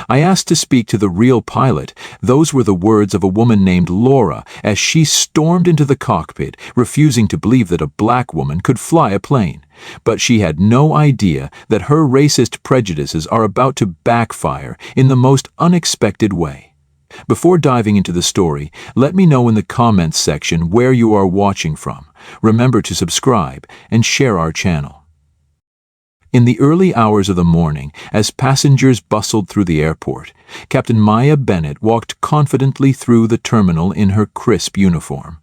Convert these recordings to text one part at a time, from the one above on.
I asked to speak to the real pilot. Those were the words of a woman named Laura as she stormed into the cockpit, refusing to believe that a black woman could fly a plane. But she had no idea that her racist prejudices are about to backfire in the most unexpected way. Before diving into the story, let me know in the comments section where you are watching from. Remember to subscribe and share our channel. In the early hours of the morning, as passengers bustled through the airport, Captain Maya Bennett walked confidently through the terminal in her crisp uniform.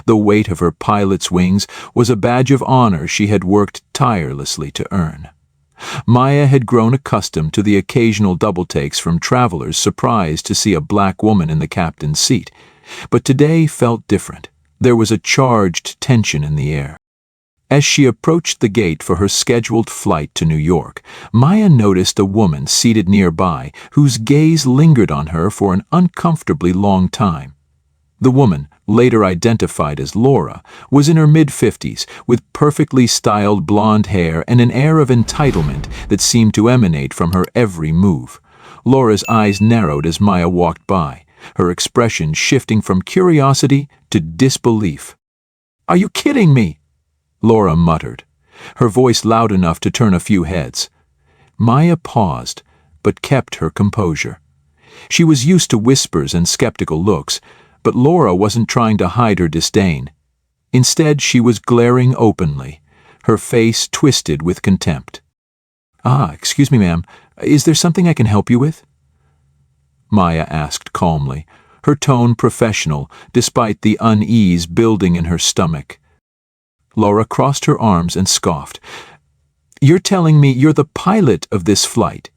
The weight of her pilot's wings was a badge of honor she had worked tirelessly to earn. Maya had grown accustomed to the occasional double takes from travelers surprised to see a black woman in the captain's seat, but today felt different. There was a charged tension in the air. As she approached the gate for her scheduled flight to New York, Maya noticed a woman seated nearby whose gaze lingered on her for an uncomfortably long time. The woman, later identified as Laura, was in her mid-50s with perfectly styled blonde hair and an air of entitlement that seemed to emanate from her every move. Laura's eyes narrowed as Maya walked by, her expression shifting from curiosity to disbelief. "Are you kidding me?" Laura muttered, her voice loud enough to turn a few heads. Maya paused, but kept her composure. She was used to whispers and skeptical looks, but Laura wasn't trying to hide her disdain. Instead, she was glaring openly, her face twisted with contempt. Excuse me, ma'am. Is there something I can help you with?" Maya asked calmly, her tone professional despite the unease building in her stomach. Laura crossed her arms and scoffed. "You're telling me you're the pilot of this flight?"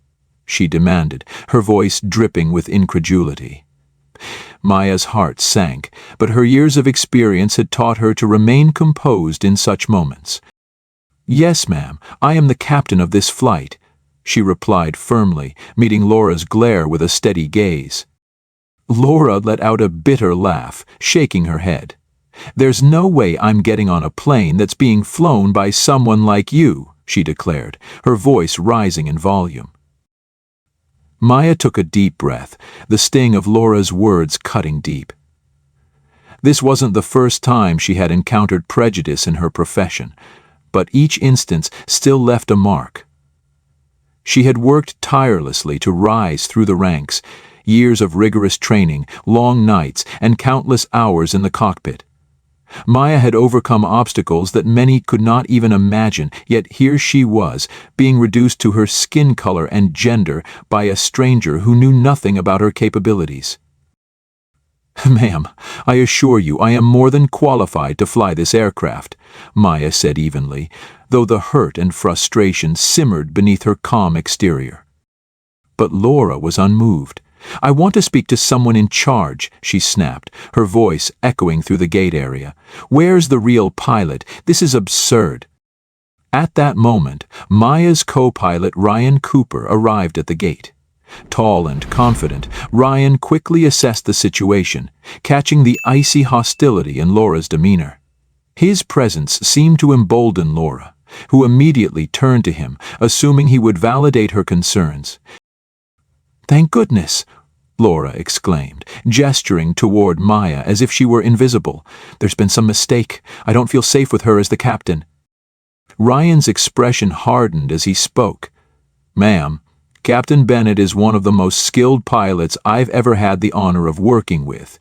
she demanded, her voice dripping with incredulity. Maya's heart sank, but her years of experience had taught her to remain composed in such moments. "Yes, ma'am, I am the captain of this flight," she replied firmly, meeting Laura's glare with a steady gaze. Laura let out a bitter laugh, shaking her head. "There's no way I'm getting on a plane that's being flown by someone like you," she declared, her voice rising in volume. Maya took a deep breath, the sting of Laura's words cutting deep. This wasn't the first time she had encountered prejudice in her profession, but each instance still left a mark. She had worked tirelessly to rise through the ranks, years of rigorous training, long nights, and countless hours in the cockpit. Maya had overcome obstacles that many could not even imagine, yet here she was, being reduced to her skin color and gender by a stranger who knew nothing about her capabilities. "Ma'am, I assure you I am more than qualified to fly this aircraft," Maya said evenly, though the hurt and frustration simmered beneath her calm exterior. But Laura was unmoved. "I want to speak to someone in charge," she snapped, her voice echoing through the gate area. "Where's the real pilot? This is absurd." At that moment, Maya's co-pilot Ryan Cooper arrived at the gate. Tall and confident, Ryan quickly assessed the situation, catching the icy hostility in Laura's demeanor. His presence seemed to embolden Laura, who immediately turned to him, assuming he would validate her concerns. "Thank goodness," Laura exclaimed, gesturing toward Maya as if she were invisible. "There's been some mistake. I don't feel safe with her as the captain." Ryan's expression hardened as he spoke. "Ma'am, Captain Bennett is one of the most skilled pilots I've ever had the honor of working with.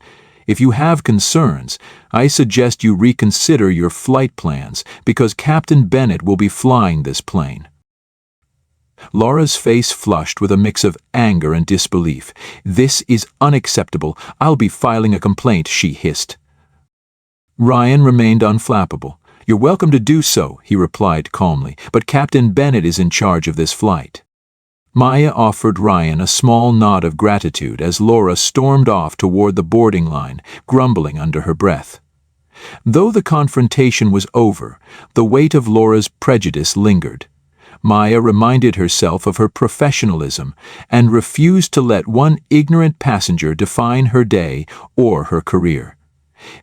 If you have concerns, I suggest you reconsider your flight plans because Captain Bennett will be flying this plane." Laura's face flushed with a mix of anger and disbelief. "This is unacceptable. I'll be filing a complaint," she hissed. Ryan remained unflappable. "You're welcome to do so," he replied calmly, "but Captain Bennett is in charge of this flight." Maya offered Ryan a small nod of gratitude as Laura stormed off toward the boarding line, grumbling under her breath. Though the confrontation was over, the weight of Laura's prejudice lingered. Maya reminded herself of her professionalism and refused to let one ignorant passenger define her day or her career.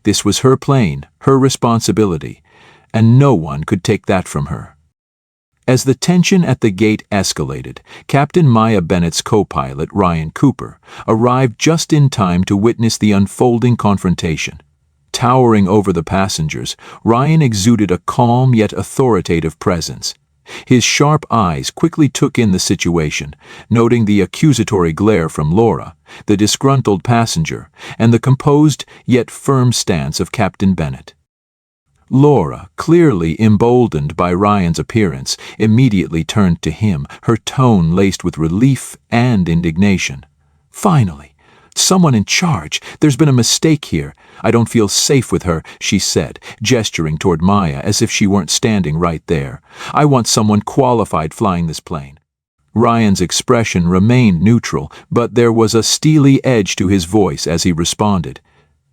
This was her plane, her responsibility, and no one could take that from her. As the tension at the gate escalated, Captain Maya Bennett's co-pilot, Ryan Cooper, arrived just in time to witness the unfolding confrontation. Towering over the passengers, Ryan exuded a calm yet authoritative presence. His sharp eyes quickly took in the situation, noting the accusatory glare from Laura, the disgruntled passenger, and the composed yet firm stance of Captain Bennett. Laura, clearly emboldened by Ryan's appearance, immediately turned to him, her tone laced with relief and indignation. "Finally! Someone in charge! There's been a mistake here. I don't feel safe with her," she said, gesturing toward Maya as if she weren't standing right there. "I want someone qualified flying this plane." Ryan's expression remained neutral, but there was a steely edge to his voice as he responded.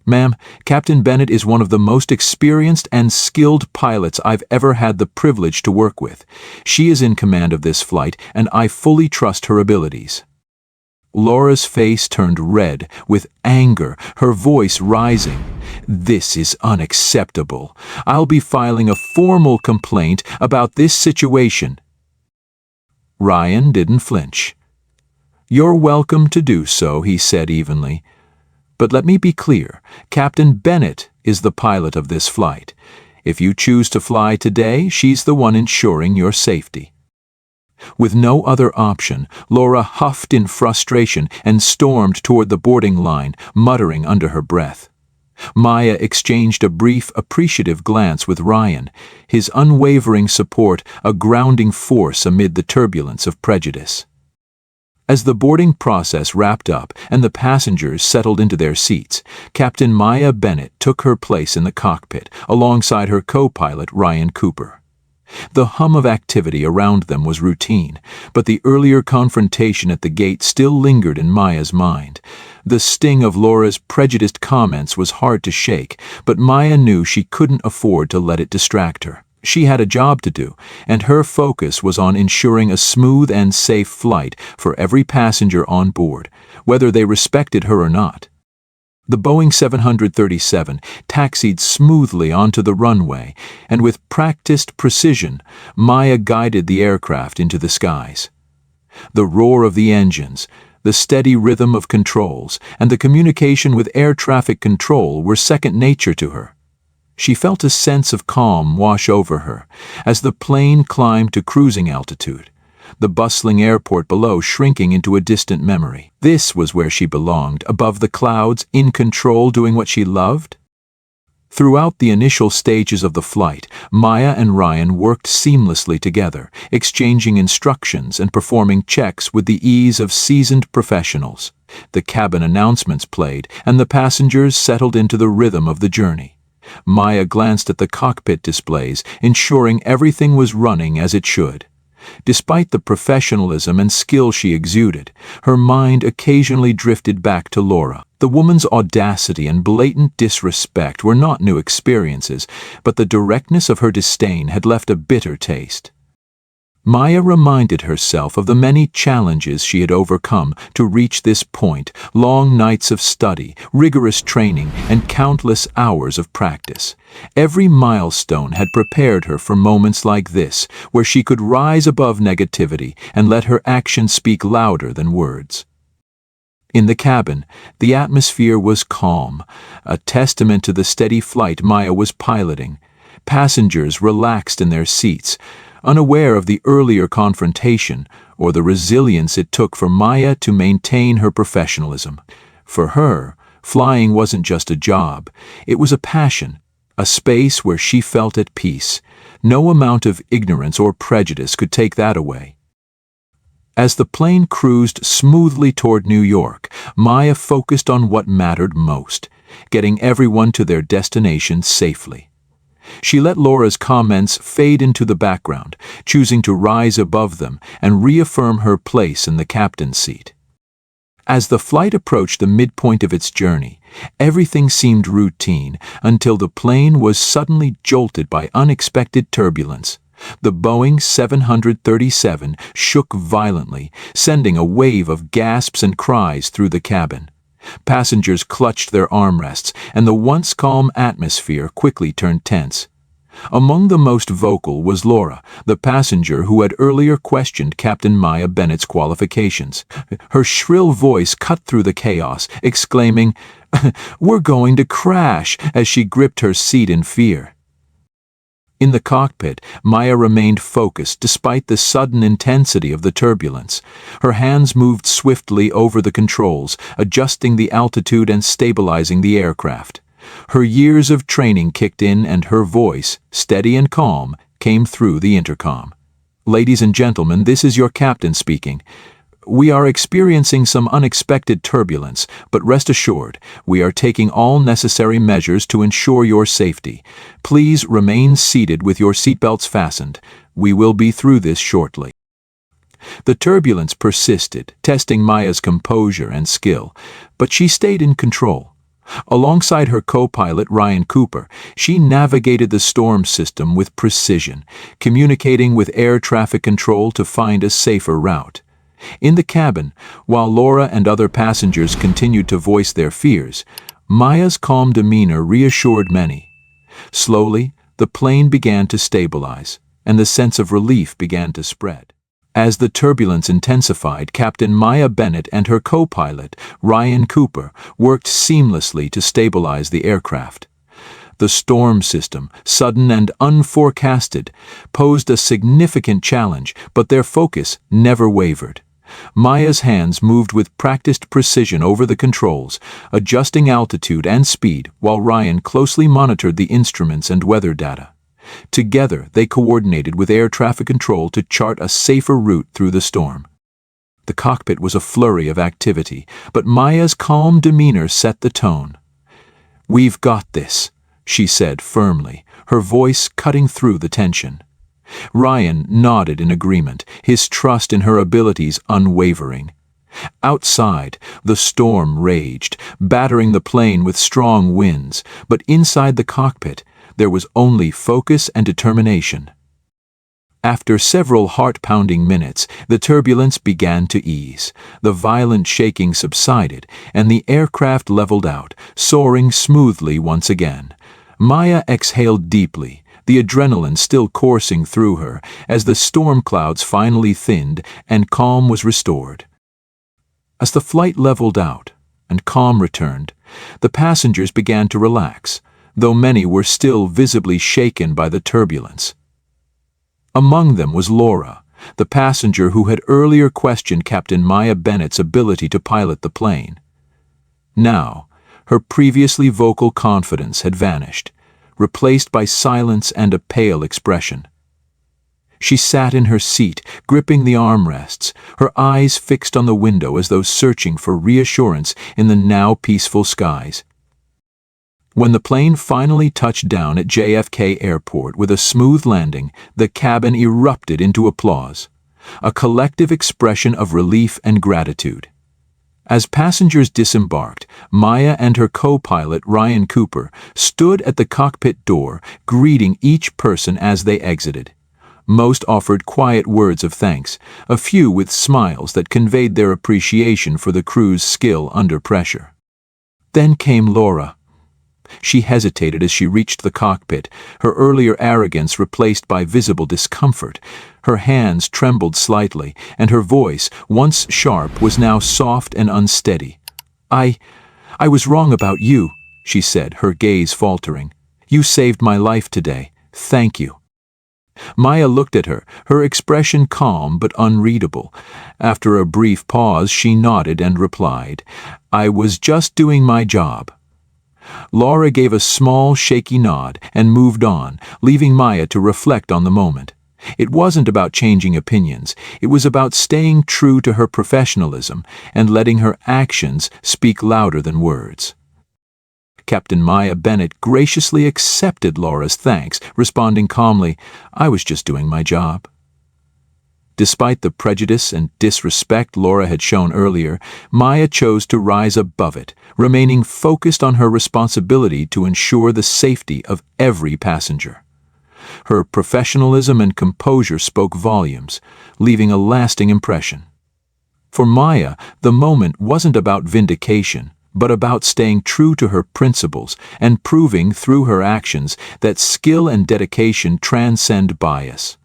"Ma'am, Captain Bennett is one of the most experienced and skilled pilots I've ever had the privilege to work with. She is in command of this flight, and I fully trust her abilities." Laura's face turned red with anger, her voice rising. "This is unacceptable. I'll be filing a formal complaint about this situation." Ryan didn't flinch. "You're welcome to do so," he said evenly. "But let me be clear, Captain Bennett is the pilot of this flight. If you choose to fly today, she's the one ensuring your safety." With no other option, Laura huffed in frustration and stormed toward the boarding line, muttering under her breath. Maya exchanged a brief, appreciative glance with Ryan, his unwavering support a grounding force amid the turbulence of prejudice. As the boarding process wrapped up and the passengers settled into their seats, Captain Maya Bennett took her place in the cockpit alongside her co-pilot Ryan Cooper. The hum of activity around them was routine, but the earlier confrontation at the gate still lingered in Maya's mind. The sting of Laura's prejudiced comments was hard to shake, but Maya knew she couldn't afford to let it distract her. She had a job to do, and her focus was on ensuring a smooth and safe flight for every passenger on board, whether they respected her or not. The Boeing 737 taxied smoothly onto the runway, and with practiced precision, Maya guided the aircraft into the skies. The roar of the engines, the steady rhythm of controls, and the communication with air traffic control were second nature to her. She felt a sense of calm wash over her as the plane climbed to cruising altitude, the bustling airport below shrinking into a distant memory. This was where she belonged, above the clouds, in control, doing what she loved. Throughout the initial stages of the flight, Maya and Ryan worked seamlessly together, exchanging instructions and performing checks with the ease of seasoned professionals. The cabin announcements played, and the passengers settled into the rhythm of the journey. Maya glanced at the cockpit displays, ensuring everything was running as it should. Despite the professionalism and skill she exuded, her mind occasionally drifted back to Laura. The woman's audacity and blatant disrespect were not new experiences, but the directness of her disdain had left a bitter taste. Maya reminded herself of the many challenges she had overcome to reach this point: long nights of study, rigorous training, and countless hours of practice. Every milestone had prepared her for moments like this, where she could rise above negativity and let her actions speak louder than words. In the cabin, the atmosphere was calm, a testament to the steady flight Maya was piloting. Passengers relaxed in their seats, unaware of the earlier confrontation or the resilience it took for Maya to maintain her professionalism. For her, flying wasn't just a job, it was a passion, a space where she felt at peace. No amount of ignorance or prejudice could take that away. As the plane cruised smoothly toward New York, Maya focused on what mattered most: getting everyone to their destination safely. She let Laura's comments fade into the background, choosing to rise above them and reaffirm her place in the captain's seat. As the flight approached the midpoint of its journey, everything seemed routine until the plane was suddenly jolted by unexpected turbulence. The Boeing 737 shook violently, sending a wave of gasps and cries through the cabin. Passengers clutched their armrests, and the once calm atmosphere quickly turned tense. Among the most vocal was Laura, the passenger who had earlier questioned Captain Maya Bennett's qualifications. Her shrill voice cut through the chaos, exclaiming, "We're going to crash," as she gripped her seat in fear. In the cockpit, Maya remained focused despite the sudden intensity of the turbulence. Her hands moved swiftly over the controls, adjusting the altitude and stabilizing the aircraft. Her years of training kicked in and her voice, steady and calm, came through the intercom. "Ladies and gentlemen, this is your captain speaking. We are experiencing some unexpected turbulence, but rest assured, we are taking all necessary measures to ensure your safety. Please remain seated with your seatbelts fastened. We will be through this shortly." The turbulence persisted, testing Maya's composure and skill, but she stayed in control. Alongside her co-pilot Ryan Cooper, she navigated the storm system with precision, communicating with air traffic control to find a safer route. In the cabin, while Laura and other passengers continued to voice their fears, Maya's calm demeanor reassured many. Slowly, the plane began to stabilize, and the sense of relief began to spread. As the turbulence intensified, Captain Maya Bennett and her co-pilot, Ryan Cooper, worked seamlessly to stabilize the aircraft. The storm system, sudden and unforecasted, posed a significant challenge, but their focus never wavered. Maya's hands moved with practiced precision over the controls, adjusting altitude and speed, while Ryan closely monitored the instruments and weather data. Together, they coordinated with air traffic control to chart a safer route through the storm. The cockpit was a flurry of activity, but Maya's calm demeanor set the tone. "We've got this," she said firmly, her voice cutting through the tension. Ryan nodded in agreement, his trust in her abilities unwavering. Outside, the storm raged, battering the plane with strong winds, but inside the cockpit, there was only focus and determination. After several heart-pounding minutes, the turbulence began to ease. The violent shaking subsided, and the aircraft leveled out, soaring smoothly once again. Maya exhaled deeply, the adrenaline still coursing through her, as the storm clouds finally thinned and calm was restored. As the flight leveled out and calm returned, the passengers began to relax, though many were still visibly shaken by the turbulence. Among them was Laura, the passenger who had earlier questioned Captain Maya Bennett's ability to pilot the plane. Now, her previously vocal confidence had vanished, replaced by silence and a pale expression. She sat in her seat, gripping the armrests, her eyes fixed on the window as though searching for reassurance in the now peaceful skies. When the plane finally touched down at JFK Airport with a smooth landing, the cabin erupted into applause, a collective expression of relief and gratitude. As passengers disembarked, Maya and her co-pilot Ryan Cooper stood at the cockpit door, greeting each person as they exited. Most offered quiet words of thanks, a few with smiles that conveyed their appreciation for the crew's skill under pressure. Then came Laura. She hesitated as she reached the cockpit, her earlier arrogance replaced by visible discomfort. Her hands trembled slightly, and her voice, once sharp, was now soft and unsteady. I was wrong about you," she said, her gaze faltering. "You saved my life today. Thank you." Maya looked at her, her expression calm but unreadable. After a brief pause, she nodded and replied, "I was just doing my job." Laura gave a small, shaky nod and moved on, leaving Maya to reflect on the moment. It wasn't about changing opinions, it was about staying true to her professionalism and letting her actions speak louder than words. Captain Maya Bennett graciously accepted Laura's thanks, responding calmly, "I was just doing my job." Despite the prejudice and disrespect Laura had shown earlier, Maya chose to rise above it, remaining focused on her responsibility to ensure the safety of every passenger. Her professionalism and composure spoke volumes, leaving a lasting impression. For Maya, the moment wasn't about vindication, but about staying true to her principles and proving through her actions that skill and dedication transcend bias.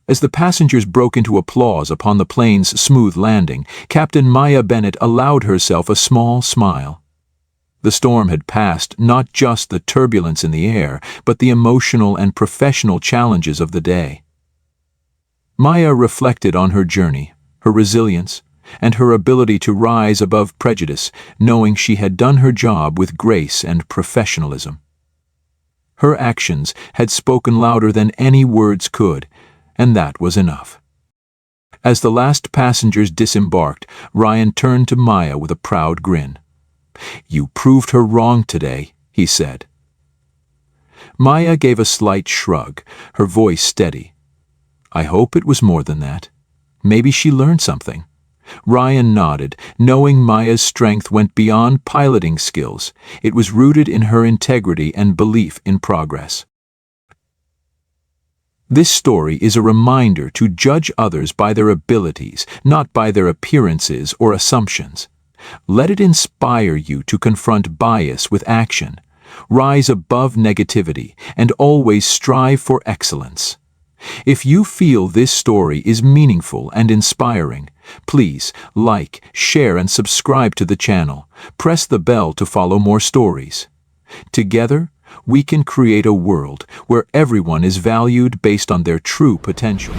As the passengers broke into applause upon the plane's smooth landing, Captain Maya Bennett allowed herself a small smile. The storm had passed not just the turbulence in the air, but the emotional and professional challenges of the day. Maya reflected on her journey, her resilience, and her ability to rise above prejudice, knowing she had done her job with grace and professionalism. Her actions had spoken louder than any words could, and that was enough. As the last passengers disembarked, Ryan turned to Maya with a proud grin. "You proved her wrong today," he said. Maya gave a slight shrug, her voice steady. "I hope it was more than that. Maybe she learned something." Ryan nodded, knowing Maya's strength went beyond piloting skills. It was rooted in her integrity and belief in progress. This story is a reminder to judge others by their abilities, not by their appearances or assumptions. Let it inspire you to confront bias with action, rise above negativity, and always strive for excellence. If you feel this story is meaningful and inspiring, please like, share, and subscribe to the channel. Press the bell to follow more stories. Together, we can create a world where everyone is valued based on their true potential.